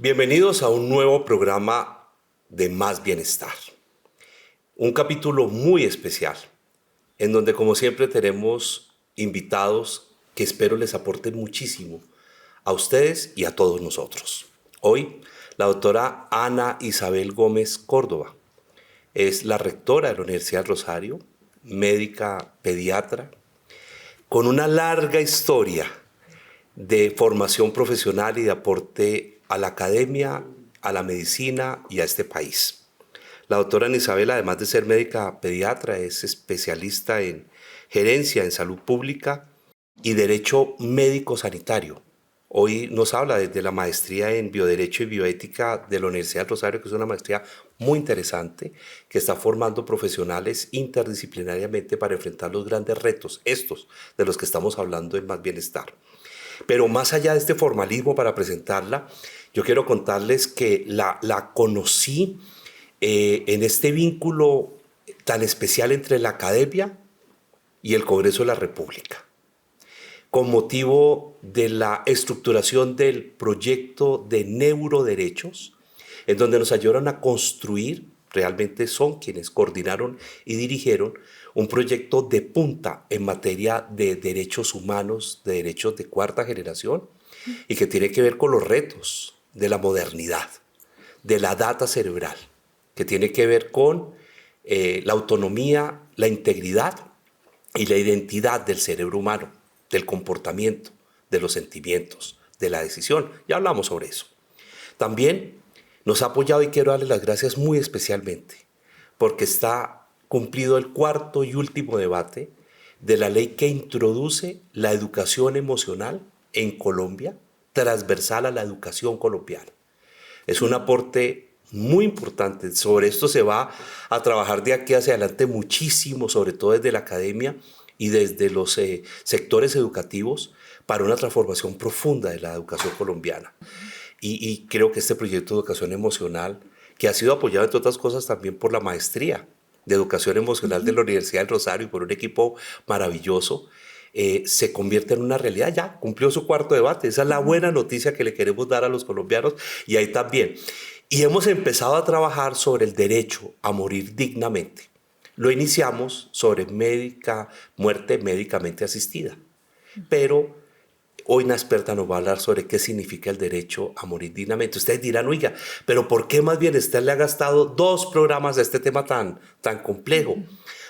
Bienvenidos a un nuevo programa de Más Bienestar. Un capítulo muy especial, en donde como siempre tenemos invitados que espero les aporten muchísimo a ustedes y a todos nosotros. Hoy, la doctora Ana Isabel Gómez Córdoba es la rectora de la Universidad del Rosario, médica pediatra, con una larga historia de formación profesional y de aporte a la academia, a la medicina y a este país. La doctora Ana Isabel, además de ser médica pediatra, es especialista en gerencia en salud pública y derecho médico sanitario. Hoy nos habla desde la maestría en bioderecho y bioética de la Universidad del Rosario, que es una maestría muy interesante, que está formando profesionales interdisciplinariamente para enfrentar los grandes retos, estos de los que estamos hablando en Más Bienestar. Pero más allá de este formalismo para presentarla, yo quiero contarles que la conocí en este vínculo tan especial entre la academia y el Congreso de la República, con motivo de la estructuración del proyecto de neuroderechos, en donde nos ayudaron a construir, realmente son quienes coordinaron y dirigieron un proyecto de punta en materia de derechos humanos, de derechos de cuarta generación, y que tiene que ver con los retos de la modernidad, de la data cerebral, que tiene que ver con la autonomía, la integridad y la identidad del cerebro humano, del comportamiento, de los sentimientos, de la decisión. Ya hablamos sobre eso. También nos ha apoyado y quiero darle las gracias muy especialmente porque está cumplido el cuarto y último debate de la ley que introduce la educación emocional en Colombia, transversal a la educación colombiana. Es un aporte muy importante. Sobre esto se va a trabajar de aquí hacia adelante muchísimo, sobre todo desde la academia y desde los sectores educativos, para una transformación profunda de la educación colombiana. Y creo que este proyecto de educación emocional, que ha sido apoyado entre otras cosas también por la maestría de educación emocional de la Universidad del Rosario y por un equipo maravilloso, se convierte en una realidad. Ya cumplió su cuarto debate. Esa es la buena noticia que le queremos dar a los colombianos y ahí también. Y hemos empezado a trabajar sobre el derecho a morir dignamente. Lo iniciamos sobre muerte médicamente asistida, pero hoy una experta nos va a hablar sobre qué significa el derecho a morir dignamente. Ustedes dirán, oiga, pero ¿por qué Más Bienestar le ha gastado 2 programas a este tema tan complejo?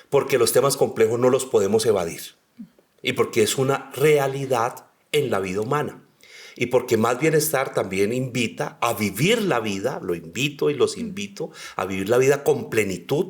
Porque los temas complejos no los podemos evadir. Y porque es una realidad en la vida humana. Y porque Más Bienestar también invita a vivir la vida, lo invito y los invito a vivir la vida con plenitud,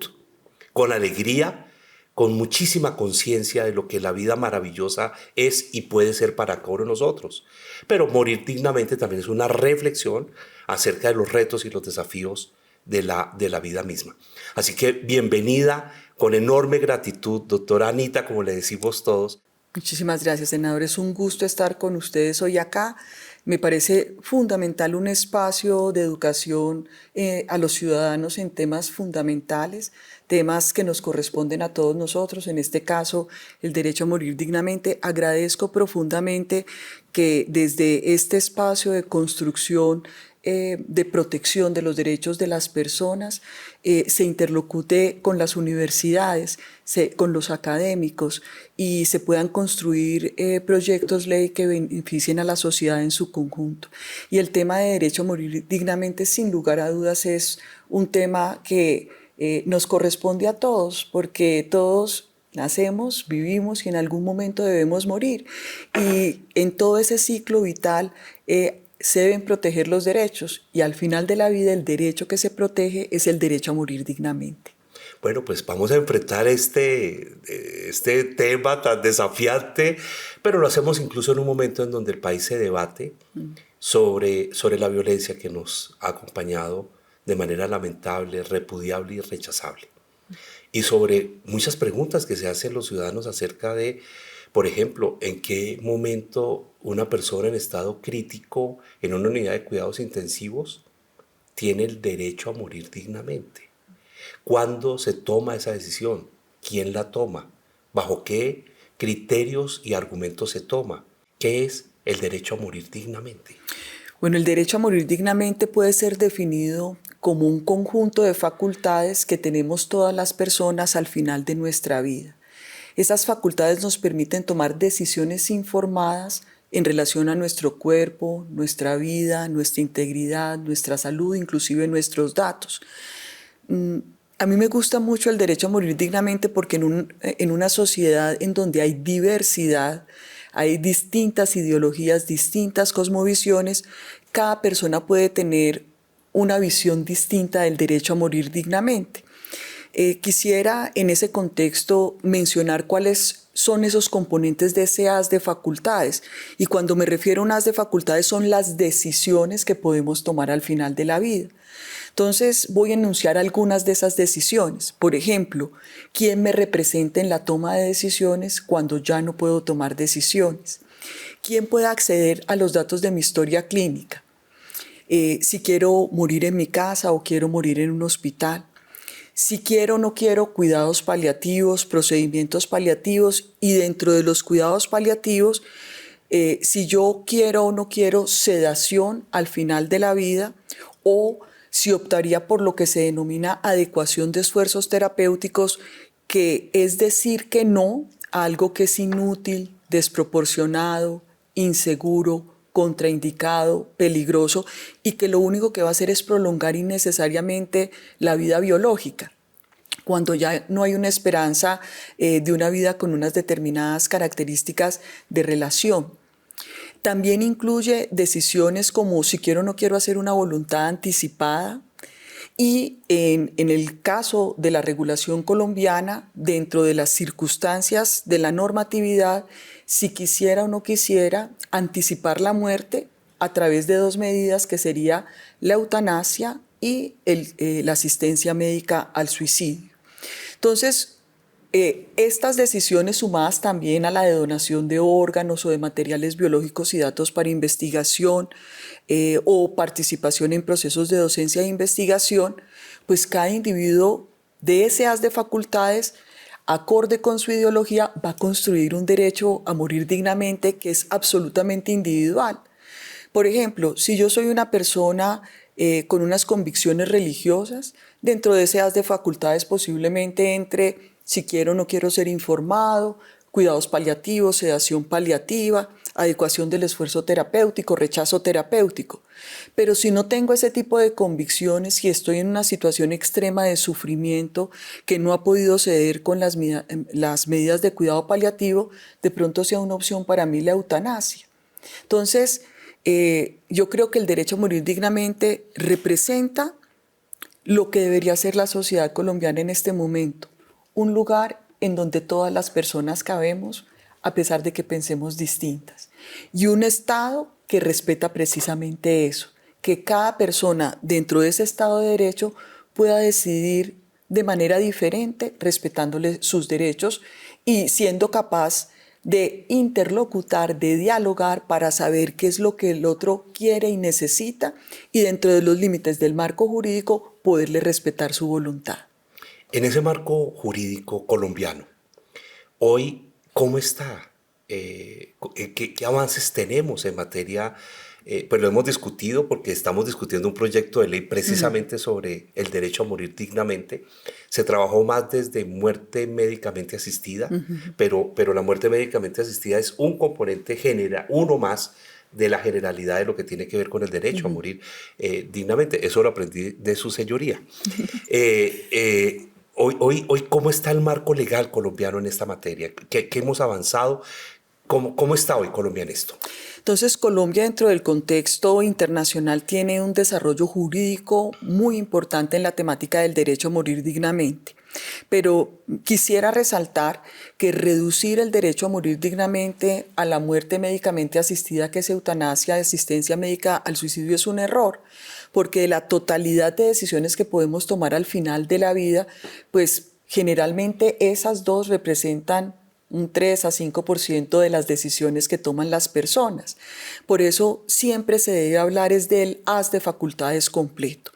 con alegría, con muchísima conciencia de lo que la vida maravillosa es y puede ser para cada uno de nosotros. Pero morir dignamente también es una reflexión acerca de los retos y los desafíos de la vida misma. Así que bienvenida, con enorme gratitud, doctora Anita, como le decimos todos. Muchísimas gracias, senador. Es un gusto estar con ustedes hoy acá. Me parece fundamental un espacio de educación a los ciudadanos en temas fundamentales, temas que nos corresponden a todos nosotros, en este caso el derecho a morir dignamente. Agradezco profundamente que desde este espacio de construcción de protección de los derechos de las personas, se interlocute con las universidades, con los académicos y se puedan construir proyectos ley que beneficien a la sociedad en su conjunto. Y el tema de derecho a morir dignamente, sin lugar a dudas, es un tema que nos corresponde a todos, porque todos nacemos, vivimos y en algún momento debemos morir. Y en todo ese ciclo vital se deben proteger los derechos y al final de la vida el derecho que se protege es el derecho a morir dignamente. Bueno, pues vamos a enfrentar este tema tan desafiante, pero lo hacemos incluso en un momento en donde el país se debate sobre la violencia que nos ha acompañado de manera lamentable, repudiable y rechazable. Y sobre muchas preguntas que se hacen los ciudadanos acerca de, por ejemplo, en qué momento una persona en estado crítico en una unidad de cuidados intensivos tiene el derecho a morir dignamente. ¿Cuándo se toma esa decisión? ¿Quién la toma? ¿Bajo qué criterios y argumentos se toma? ¿Qué es el derecho a morir dignamente? Bueno, el derecho a morir dignamente puede ser definido como un conjunto de facultades que tenemos todas las personas al final de nuestra vida. Esas facultades nos permiten tomar decisiones informadas en relación a nuestro cuerpo, nuestra vida, nuestra integridad, nuestra salud, inclusive nuestros datos. A mí me gusta mucho el derecho a morir dignamente porque en una sociedad en donde hay diversidad, hay distintas ideologías, distintas cosmovisiones, cada persona puede tener una visión distinta del derecho a morir dignamente. Quisiera en ese contexto mencionar cuáles son esos componentes de ese haz de facultades. Y cuando me refiero a un haz de facultades son las decisiones que podemos tomar al final de la vida. Entonces voy a enunciar algunas de esas decisiones. Por ejemplo, ¿quién me representa en la toma de decisiones cuando ya no puedo tomar decisiones? ¿Quién puede acceder a los datos de mi historia clínica? Si quiero morir en mi casa o quiero morir en un hospital. Si quiero o no quiero cuidados paliativos, procedimientos paliativos y dentro de los cuidados paliativos, si yo quiero o no quiero sedación al final de la vida o si optaría por lo que se denomina adecuación de esfuerzos terapéuticos, que es decir que no a algo que es inútil, desproporcionado, inseguro, contraindicado, peligroso y que lo único que va a hacer es prolongar innecesariamente la vida biológica, cuando ya no hay una esperanza de una vida con unas determinadas características de relación. También incluye decisiones como si quiero o no quiero hacer una voluntad anticipada y en el caso de la regulación colombiana, dentro de las circunstancias de la normatividad, si quisiera o no quisiera anticipar la muerte a través de dos medidas que sería la eutanasia y la asistencia médica al suicidio. Entonces, estas decisiones sumadas también a la de donación de órganos o de materiales biológicos y datos para investigación o participación en procesos de docencia e investigación, pues cada individuo de ese haz de facultades, acorde con su ideología, va a construir un derecho a morir dignamente que es absolutamente individual. Por ejemplo, si yo soy una persona con unas convicciones religiosas, dentro de ese haz de facultades posiblemente entre si quiero o no quiero ser informado, cuidados paliativos, sedación paliativa, adecuación del esfuerzo terapéutico, rechazo terapéutico. Pero si no tengo ese tipo de convicciones y estoy en una situación extrema de sufrimiento que no ha podido ceder con las medidas de cuidado paliativo, de pronto sea una opción para mí la eutanasia. Entonces, yo creo que el derecho a morir dignamente representa lo que debería ser la sociedad colombiana en este momento. Un lugar en donde todas las personas cabemos, a pesar de que pensemos distintas. Y un Estado que respeta precisamente eso, que cada persona dentro de ese Estado de Derecho pueda decidir de manera diferente, respetándole sus derechos y siendo capaz de interlocutar, de dialogar para saber qué es lo que el otro quiere y necesita y dentro de los límites del marco jurídico poderle respetar su voluntad. En ese marco jurídico colombiano, hoy, ¿cómo está? ¿Qué avances tenemos en materia? Pues lo hemos discutido porque estamos discutiendo un proyecto de ley precisamente sobre el derecho a morir dignamente. Se trabajó más desde muerte médicamente asistida, pero la muerte médicamente asistida es un componente uno más de la generalidad de lo que tiene que ver con el derecho a morir dignamente. Eso lo aprendí de su señoría. Hoy, ¿cómo está el marco legal colombiano en esta materia? ¿Qué hemos avanzado? ¿Cómo está hoy Colombia en esto? Entonces, Colombia dentro del contexto internacional tiene un desarrollo jurídico muy importante en la temática del derecho a morir dignamente. Pero quisiera resaltar que reducir el derecho a morir dignamente a la muerte médicamente asistida, que es eutanasia, asistencia médica al suicidio, es un error, porque de la totalidad de decisiones que podemos tomar al final de la vida, pues generalmente esas dos representan un 3 a 5% de las decisiones que toman las personas. Por eso siempre se debe hablar es del haz de facultades completo.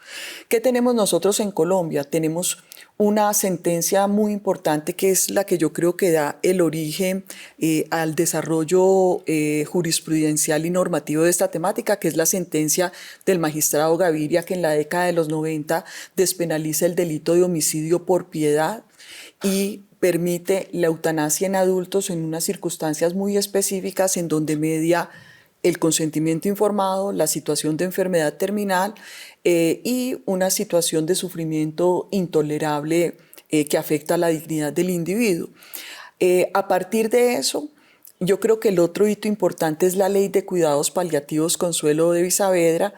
¿Qué tenemos nosotros en Colombia? Tenemos una sentencia muy importante que es la que yo creo que da el origen al desarrollo jurisprudencial y normativo de esta temática, que es la sentencia del magistrado Gaviria, que en la década de los 90 despenaliza el delito de homicidio por piedad y permite la eutanasia en adultos en unas circunstancias muy específicas en donde media el consentimiento informado, la situación de enfermedad terminal y una situación de sufrimiento intolerable que afecta a la dignidad del individuo. A partir de eso, yo creo que el otro hito importante es la Ley de Cuidados Paliativos Consuelo de Saavedra,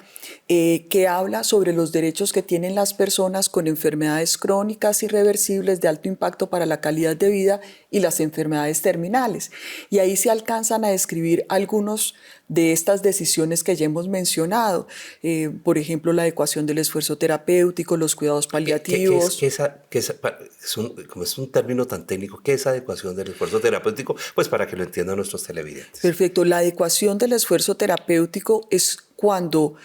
que habla sobre los derechos que tienen las personas con enfermedades crónicas irreversibles de alto impacto para la calidad de vida y las enfermedades terminales. Y ahí se alcanzan a describir algunos de estas decisiones que ya hemos mencionado, por ejemplo, la adecuación del esfuerzo terapéutico, los cuidados paliativos. Como es un término tan técnico, ¿qué es adecuación del esfuerzo terapéutico? Pues para que lo entiendan nuestros televidentes. Perfecto, la adecuación del esfuerzo terapéutico es cuando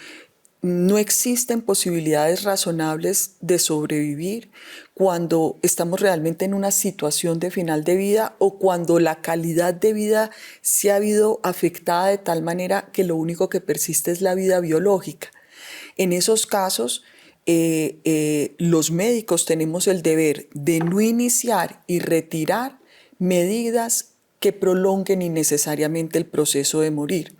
no existen posibilidades razonables de sobrevivir, cuando estamos realmente en una situación de final de vida o cuando la calidad de vida se ha habido afectada de tal manera que lo único que persiste es la vida biológica. En esos casos, los médicos tenemos el deber de no iniciar y retirar medidas que prolonguen innecesariamente el proceso de morir.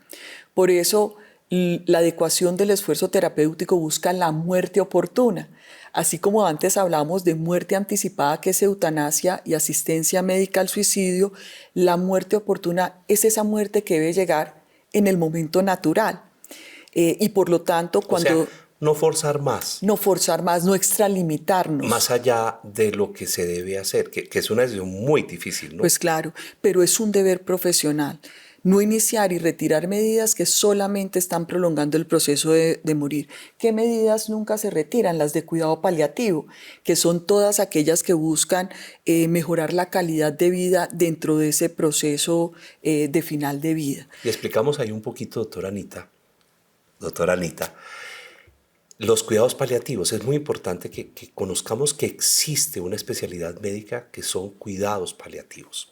Por eso, la adecuación del esfuerzo terapéutico busca la muerte oportuna. Así como antes hablábamos de muerte anticipada, que es eutanasia y asistencia médica al suicidio, la muerte oportuna es esa muerte que debe llegar en el momento natural. Y por lo tanto, cuando... O sea, no forzar más. No forzar más, no extralimitarnos. Más allá de lo que se debe hacer, que es una decisión muy difícil, ¿no? Pues claro, pero es un deber profesional. No iniciar y retirar medidas que solamente están prolongando el proceso de morir. ¿Qué medidas nunca se retiran? Las de cuidado paliativo, que son todas aquellas que buscan mejorar la calidad de vida dentro de ese proceso de final de vida. Y explicamos ahí un poquito, doctora Anita, los cuidados paliativos. Es muy importante que conozcamos que existe una especialidad médica que son cuidados paliativos.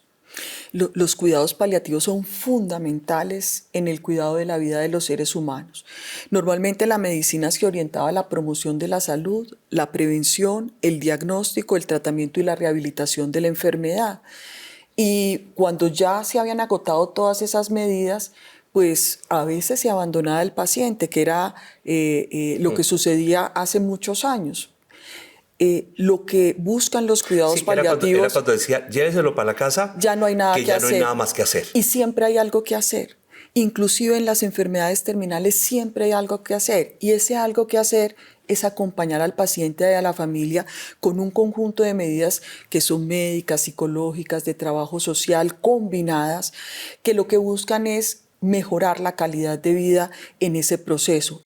Los cuidados paliativos son fundamentales en el cuidado de la vida de los seres humanos. Normalmente la medicina se orientaba a la promoción de la salud, la prevención, el diagnóstico, el tratamiento y la rehabilitación de la enfermedad. Y cuando ya se habían agotado todas esas medidas, pues a veces se abandonaba el paciente, que era lo que sucedía hace muchos años. Lo que buscan los cuidados paliativos... Era cuando decía, lléveselo para la casa, ya no hay nada que hacer. No hay nada más que hacer. Y siempre hay algo que hacer. Inclusive en las enfermedades terminales siempre hay algo que hacer. Y ese algo que hacer es acompañar al paciente y a la familia con un conjunto de medidas que son médicas, psicológicas, de trabajo social, combinadas, que lo que buscan es mejorar la calidad de vida en ese proceso.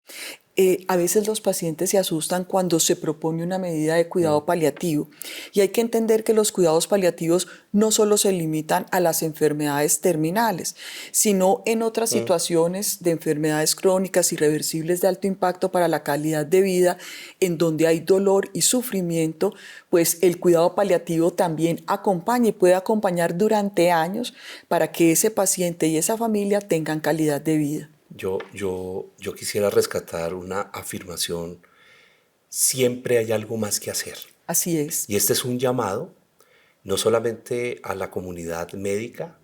A veces los pacientes se asustan cuando se propone una medida de cuidado paliativo y hay que entender que los cuidados paliativos no solo se limitan a las enfermedades terminales, sino en otras situaciones de enfermedades crónicas irreversibles de alto impacto para la calidad de vida, en donde hay dolor y sufrimiento, pues el cuidado paliativo también acompaña y puede acompañar durante años para que ese paciente y esa familia tengan calidad de vida. Yo quisiera rescatar una afirmación: siempre hay algo más que hacer. Así es. Y este es un llamado no solamente a la comunidad médica,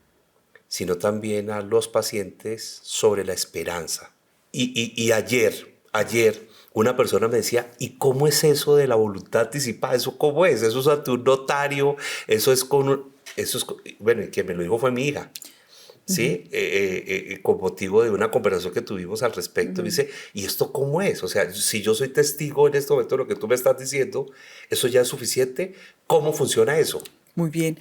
sino también a los pacientes sobre la esperanza. Y ayer una persona me decía, ¿y cómo es eso de la voluntad anticipada? ¿Eso cómo es? ¿Eso es ante un notario? Bueno, y quien me lo dijo fue mi hija. ¿Sí? Con motivo de una conversación que tuvimos al respecto, me dice, ¿y esto cómo es? O sea, si yo soy testigo en este momento de lo que tú me estás diciendo, ¿eso ya es suficiente? ¿Cómo funciona eso? Muy bien.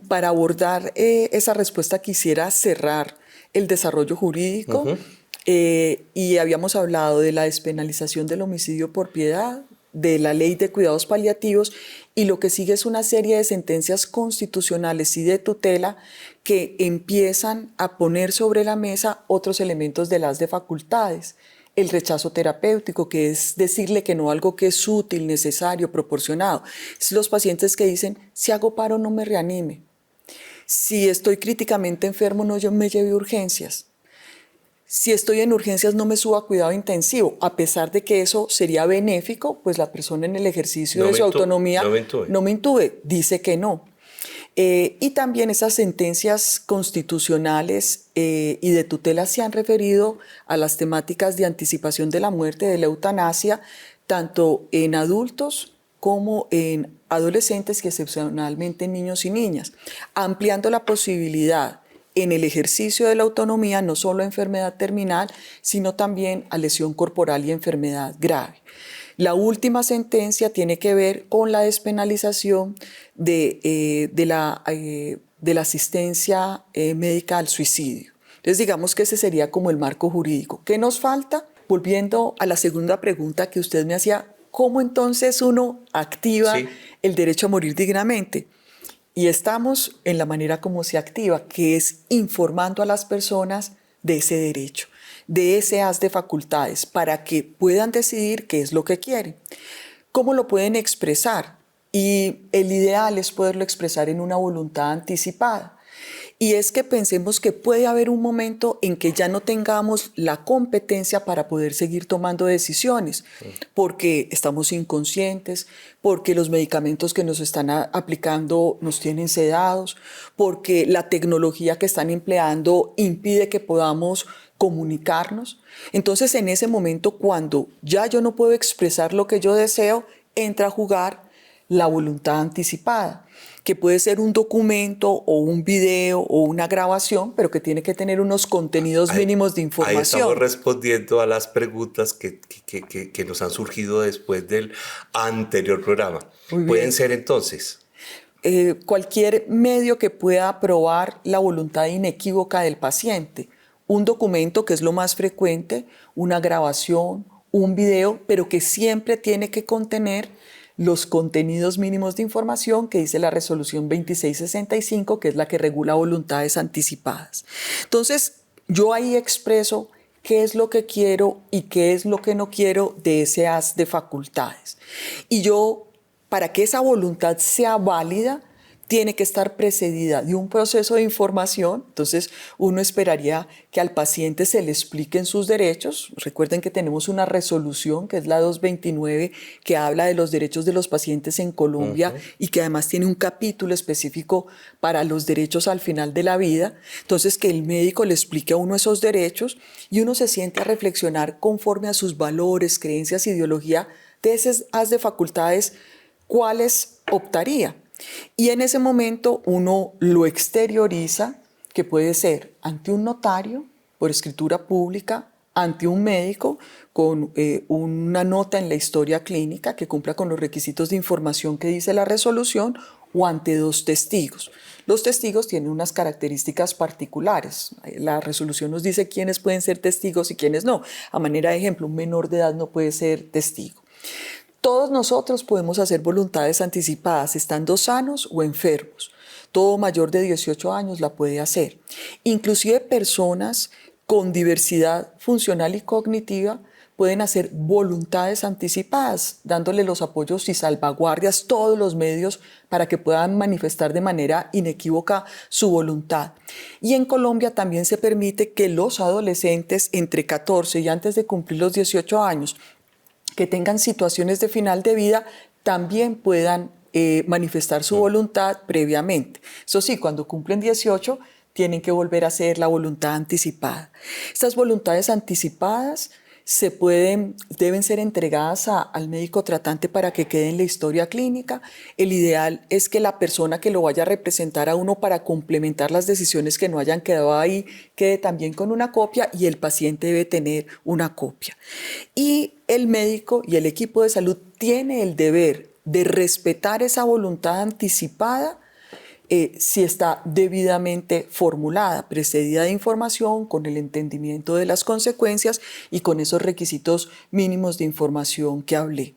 Para abordar esa respuesta quisiera cerrar el desarrollo jurídico y habíamos hablado de la despenalización del homicidio por piedad, de la ley de cuidados paliativos, y lo que sigue es una serie de sentencias constitucionales y de tutela que empiezan a poner sobre la mesa otros elementos de las de facultades. el rechazo terapéutico, que es decirle que no a algo que es útil, necesario, proporcionado. Es los pacientes que dicen, si hago paro no me reanime, si estoy críticamente enfermo no yo me lleve urgencias, si estoy en urgencias no me suba a cuidado intensivo, a pesar de que eso sería benéfico, pues la persona en el ejercicio de su autonomía no me intube, dice que no. Y también esas sentencias constitucionales y de tutela se han referido a las temáticas de anticipación de la muerte, de la eutanasia, tanto en adultos como en adolescentes y excepcionalmente en niños y niñas, ampliando la posibilidad en el ejercicio de la autonomía no solo a enfermedad terminal, sino también a lesión corporal y enfermedad grave. La última sentencia tiene que ver con la despenalización de la asistencia médica al suicidio. Entonces digamos que ese sería como el marco jurídico. ¿Qué nos falta? Volviendo a la segunda pregunta que usted me hacía, ¿cómo entonces uno activa el derecho a morir dignamente? Y estamos en la manera como se activa, que es informando a las personas de ese derecho, de ese haz de facultades, para que puedan decidir qué es lo que quieren. ¿Cómo lo pueden expresar? Y el ideal es poderlo expresar en una voluntad anticipada. Y es que pensemos que puede haber un momento en que ya no tengamos la competencia para poder seguir tomando decisiones, porque estamos inconscientes, porque los medicamentos que nos están aplicando nos tienen sedados, porque la tecnología que están empleando impide que podamos comunicarnos. Entonces, en ese momento, cuando ya yo no puedo expresar lo que yo deseo, entra a jugar la voluntad anticipada, que puede ser un documento o un video o una grabación, pero que tiene que tener unos contenidos mínimos de información. Ahí estamos respondiendo a las preguntas que nos han surgido después del anterior programa. Pueden ser entonces cualquier medio que pueda probar la voluntad inequívoca del paciente. Un documento, que es lo más frecuente, una grabación, un video, pero que siempre tiene que contener los contenidos mínimos de información que dice la resolución 2665, que es la que regula voluntades anticipadas. Entonces, yo ahí expreso qué es lo que quiero y qué es lo que no quiero de ese haz de facultades. Y yo, para que esa voluntad sea válida, tiene que estar precedida de un proceso de información. Entonces, uno esperaría que al paciente se le expliquen sus derechos. Recuerden que tenemos una resolución, que es la 229, que habla de los derechos de los pacientes en Colombia y que además tiene un capítulo específico para los derechos al final de la vida. Entonces, que el médico le explique a uno esos derechos y uno se siente a reflexionar conforme a sus valores, creencias, ideología de ese haz de facultades, cuáles optaría. Y en ese momento uno lo exterioriza, que puede ser ante un notario, por escritura pública, ante un médico, con una nota en la historia clínica que cumpla con los requisitos de información que dice la resolución, o ante dos testigos. Los testigos tienen unas características particulares. La resolución nos dice quiénes pueden ser testigos y quiénes no. A manera de ejemplo, un menor de edad no puede ser testigo. Todos nosotros podemos hacer voluntades anticipadas, estando sanos o enfermos. Todo mayor de 18 años la puede hacer. Inclusive personas con diversidad funcional y cognitiva pueden hacer voluntades anticipadas, dándole los apoyos y salvaguardias, todos los medios para que puedan manifestar de manera inequívoca su voluntad. Y en Colombia también se permite que los adolescentes entre 14 y antes de cumplir los 18 años que tengan situaciones de final de vida también puedan manifestar su voluntad previamente. Eso sí, cuando cumplen 18 tienen que volver a hacer la voluntad anticipada. Estas voluntades anticipadas deben ser entregadas al médico tratante para que quede en la historia clínica. El ideal es que la persona que lo vaya a representar a uno para complementar las decisiones que no hayan quedado ahí quede también con una copia, y el paciente debe tener una copia. Y el médico y el equipo de salud tiene el deber de respetar esa voluntad anticipada si está debidamente formulada, precedida de información, con el entendimiento de las consecuencias y con esos requisitos mínimos de información que hablé.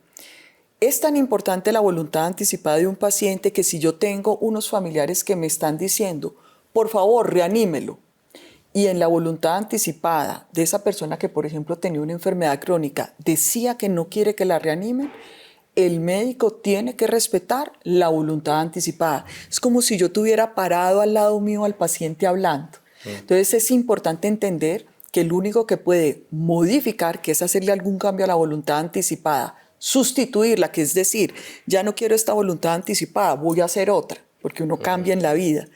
Es tan importante la voluntad anticipada de un paciente que si yo tengo unos familiares que me están diciendo, por favor, reanímelo, y en la voluntad anticipada de esa persona que, por ejemplo, tenía una enfermedad crónica, decía que no quiere que la reanimen, el médico tiene que respetar la voluntad anticipada. Es como si yo tuviera parado al lado mío al paciente hablando. Entonces es importante entender que el único que puede modificar, que es hacerle algún cambio a la voluntad anticipada, sustituirla, que es decir, ya no quiero esta voluntad anticipada, voy a hacer otra, porque uno cambia en la vida.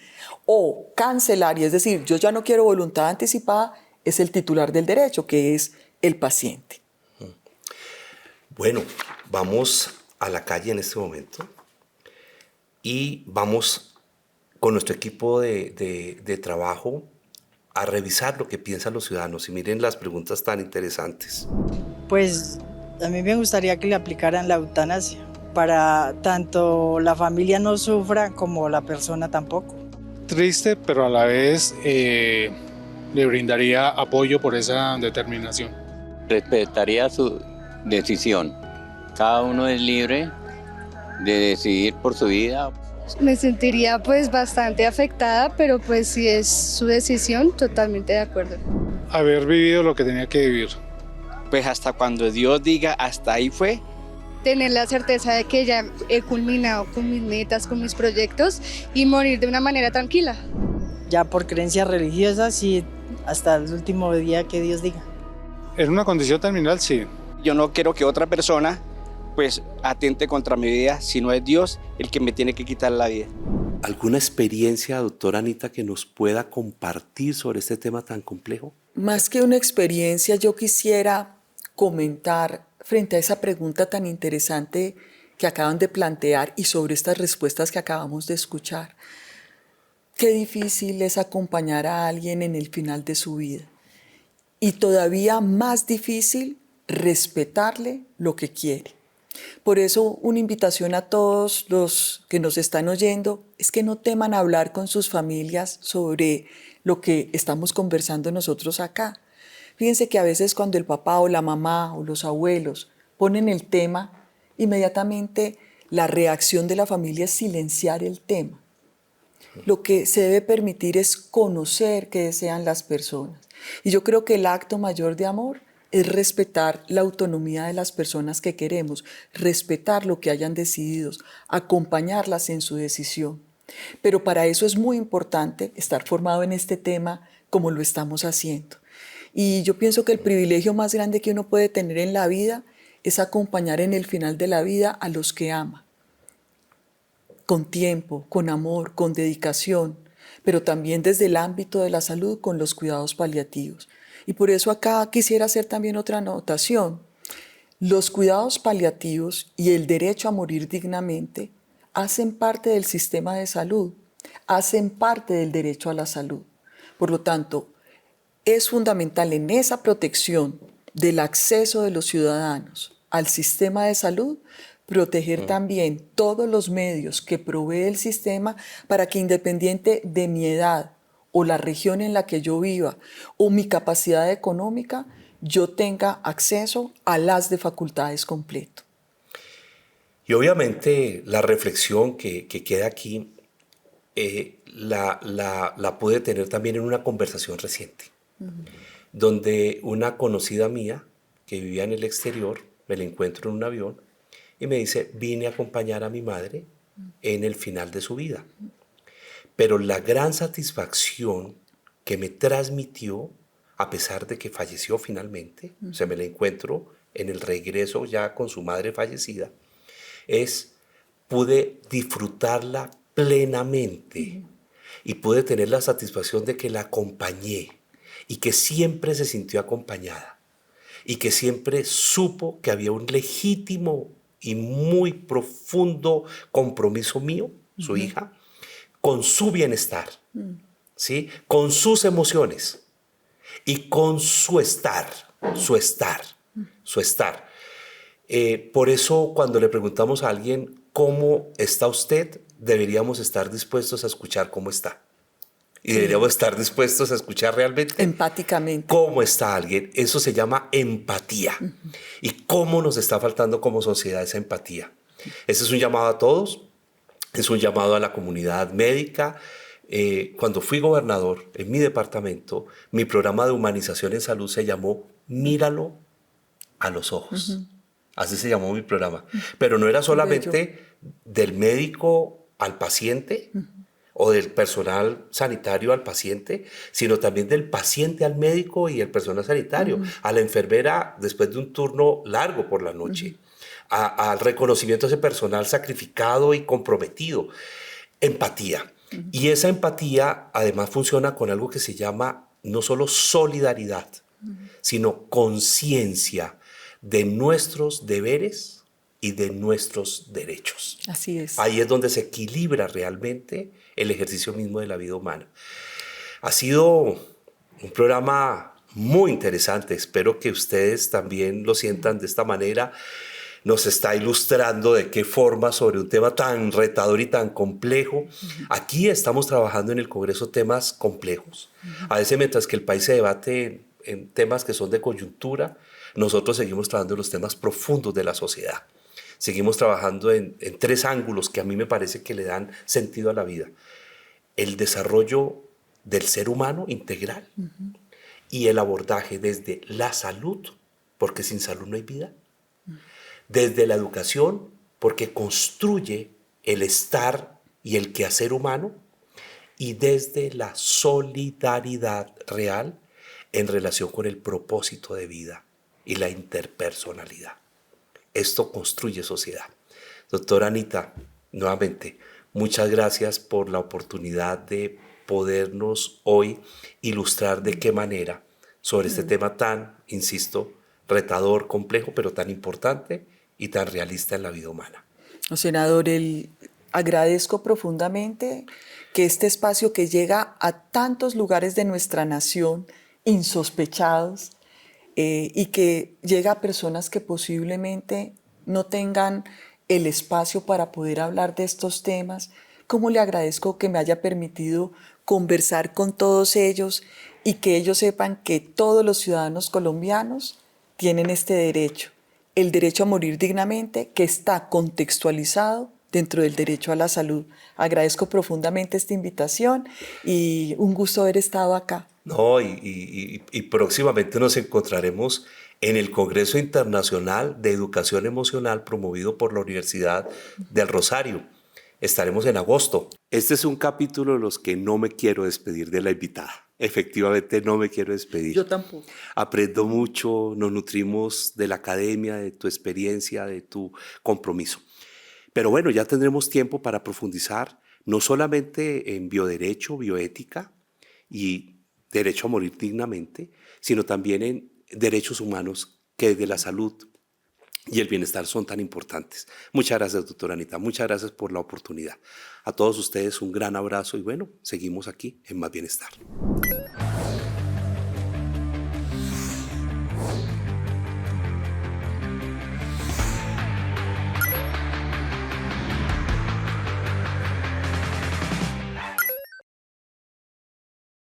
O cancelar, y es decir, yo ya no quiero voluntad anticipada, es el titular del derecho, que es el paciente. Bueno, vamos a la calle en este momento y vamos con nuestro equipo de trabajo a revisar lo que piensan los ciudadanos y miren las preguntas tan interesantes. Pues a mí me gustaría que le aplicaran la eutanasia para tanto la familia no sufra como la persona tampoco. Triste, pero a la vez le brindaría apoyo por esa determinación. Respetaría su decisión. Cada uno es libre de decidir por su vida. Me sentiría pues bastante afectada, pero pues si es su decisión, totalmente de acuerdo. Haber vivido lo que tenía que vivir. Pues hasta cuando Dios diga hasta ahí fue. Tener la certeza de que ya he culminado con mis metas, con mis proyectos y morir de una manera tranquila. Ya por creencias religiosas y hasta el último día que Dios diga. En una condición terminal, sí. Yo no quiero que otra persona pues atente contra mi vida, sino es Dios el que me tiene que quitar la vida. ¿Alguna experiencia, doctora Anita, que nos pueda compartir sobre este tema tan complejo? Más que una experiencia, yo quisiera comentar frente a esa pregunta tan interesante que acaban de plantear y sobre estas respuestas que acabamos de escuchar. Qué difícil es acompañar a alguien en el final de su vida. Y todavía más difícil respetarle lo que quiere. Por eso una invitación a todos los que nos están oyendo es que no teman hablar con sus familias sobre lo que estamos conversando nosotros acá. Fíjense que a veces cuando el papá o la mamá o los abuelos ponen el tema, inmediatamente la reacción de la familia es silenciar el tema. Lo que se debe permitir es conocer qué desean las personas. Y yo creo que el acto mayor de amor es respetar la autonomía de las personas que queremos, respetar lo que hayan decidido, acompañarlas en su decisión. Pero para eso es muy importante estar formado en este tema como lo estamos haciendo. Y yo pienso que el privilegio más grande que uno puede tener en la vida es acompañar en el final de la vida a los que ama. Con tiempo, con amor, con dedicación, pero también desde el ámbito de la salud con los cuidados paliativos. Y por eso acá quisiera hacer también otra anotación. Los cuidados paliativos y el derecho a morir dignamente hacen parte del sistema de salud, hacen parte del derecho a la salud. Por lo tanto, es fundamental en esa protección del acceso de los ciudadanos al sistema de salud, proteger también todos los medios que provee el sistema para que independiente de mi edad o la región en la que yo viva o mi capacidad económica, yo tenga acceso a las de facultades completo. Y obviamente la reflexión que queda aquí la pude tener también en una conversación reciente, donde una conocida mía que vivía en el exterior, me la encuentro en un avión y me dice, vine a acompañar a mi madre en el final de su vida. Pero la gran satisfacción que me transmitió, a pesar de que falleció finalmente, o sea, me la encuentro en el regreso ya con su madre fallecida, pude disfrutarla plenamente y pude tener la satisfacción de que la acompañé y que siempre se sintió acompañada y que siempre supo que había un legítimo y muy profundo compromiso mío, su hija, con su bienestar, ¿sí? Con sus emociones y con su estar. Por eso cuando le preguntamos a alguien ¿cómo está usted?, deberíamos estar dispuestos a escuchar cómo está. Y deberíamos estar dispuestos a escuchar realmente empáticamente cómo está alguien. Eso se llama empatía. Y cómo nos está faltando como sociedad esa empatía. Ese es un llamado a todos, es un llamado a la comunidad médica, cuando fui gobernador en mi departamento, mi programa de humanización en salud se llamó Míralo a los ojos. Así se llamó mi programa. Pero no era solamente del médico al paciente o del personal sanitario al paciente, sino también del paciente al médico y el personal sanitario, a la enfermera después de un turno largo por la noche, al reconocimiento de ese personal sacrificado y comprometido. Empatía. Y esa empatía además funciona con algo que se llama no solo solidaridad, sino conciencia de nuestros deberes y de nuestros derechos. Así es. Ahí es donde se equilibra realmente el ejercicio mismo de la vida humana. Ha sido un programa muy interesante. Espero que ustedes también lo sientan de esta manera. Nos está ilustrando de qué forma sobre un tema tan retador y tan complejo. Aquí estamos trabajando en el Congreso temas complejos. A veces mientras que el país se debate en temas que son de coyuntura, nosotros seguimos trabajando en los temas profundos de la sociedad. Seguimos trabajando en 3 ángulos que a mí me parece que le dan sentido a la vida. El desarrollo del ser humano integral y el abordaje desde la salud, porque sin salud no hay vida. Desde la educación, porque construye el estar y el quehacer humano, y desde la solidaridad real en relación con el propósito de vida y la interpersonalidad. Esto construye sociedad. Doctora Anita, nuevamente, muchas gracias por la oportunidad de podernos hoy ilustrar de qué manera sobre este tema tan, insisto, retador, complejo, pero tan importante y tan realista en la vida humana. Senador, agradezco profundamente que este espacio que llega a tantos lugares de nuestra nación insospechados y que llega a personas que posiblemente no tengan el espacio para poder hablar de estos temas, cómo le agradezco que me haya permitido conversar con todos ellos y que ellos sepan que todos los ciudadanos colombianos tienen este derecho, el derecho a morir dignamente, que está contextualizado dentro del derecho a la salud. Agradezco profundamente esta invitación y un gusto haber estado acá. No, y próximamente nos encontraremos en el Congreso Internacional de Educación Emocional promovido por la Universidad del Rosario. Estaremos en agosto. Este es un capítulo de los que no me quiero despedir de la invitada. Efectivamente no me quiero despedir. Yo tampoco. Aprendo mucho, nos nutrimos de la academia, de tu experiencia, de tu compromiso. Pero bueno, ya tendremos tiempo para profundizar no solamente en bioderecho, bioética y derecho a morir dignamente, sino también en derechos humanos que desde la salud y el bienestar son tan importantes. Muchas gracias, doctora Anita. Muchas gracias por la oportunidad. A todos ustedes un gran abrazo y bueno, seguimos aquí en Más Bienestar.